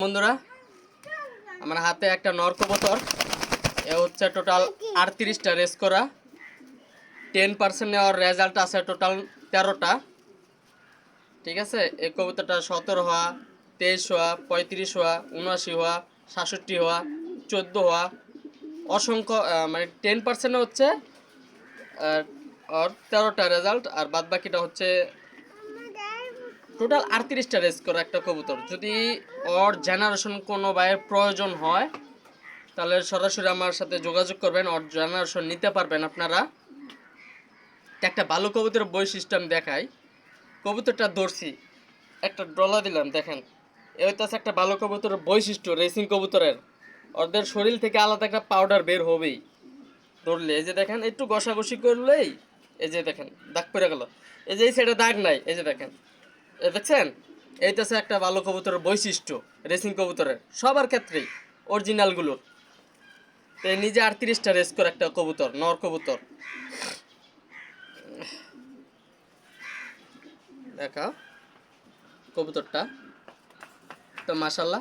বন্ধুরা, আমার হাতে একটা নর কবুতর। এ হচ্ছে টোটাল 38টা রেস করা। 10% নেওয়ার রেজাল্ট আছে টোটাল 13টা। ঠিক আছে, এই কবুতরটা 17 হওয়া, 23 হওয়া, 35 হওয়া, 79 হওয়া, 67 হওয়া, 14 হওয়া, অসংখ্য মানে 10% হচ্ছে আর 13টা রেজাল্ট। আর বাদ বাকিটা হচ্ছে টোটাল 38টা রেস করা একটা কবুতর। যদি ওর জেনারেশন কোনো ভাইয়ের প্রয়োজন হয় তাহলে সরাসরি আমার সাথে যোগাযোগ করবেন, ওর জেনারেশন নিতে পারবেন আপনারা। একটা ভালো কবুতরের বৈশিষ্ট্য আমি দেখাই। কবুতরটা ধরছি, একটা ডলা দিলাম, দেখেন এটা হচ্ছে একটা ভালো কবুতরের বৈশিষ্ট্য। রেসিং কবুতরের ওদের শরীর থেকে আলাদা একটা পাউডার বের হবেই ধরলে। এই যে দেখেন, একটু ঘষাঘষি করলেই এই যে দেখেন দাগ পড়ে গেল। এই যে এই সাইডে দাগ নাই, এই যে দেখেন, এ দেখছেন, এইটা হচ্ছে একটা ভালো কবুতরের বৈশিষ্ট্য রেসিং কবুতরের সবার ক্ষেত্রেই, অরিজিনালগুলোর। তো নিজে 38টা রেস করে একটা কবুতর, নর কবুতর। দেখা কবুতরটা তো মাশাল্লাহ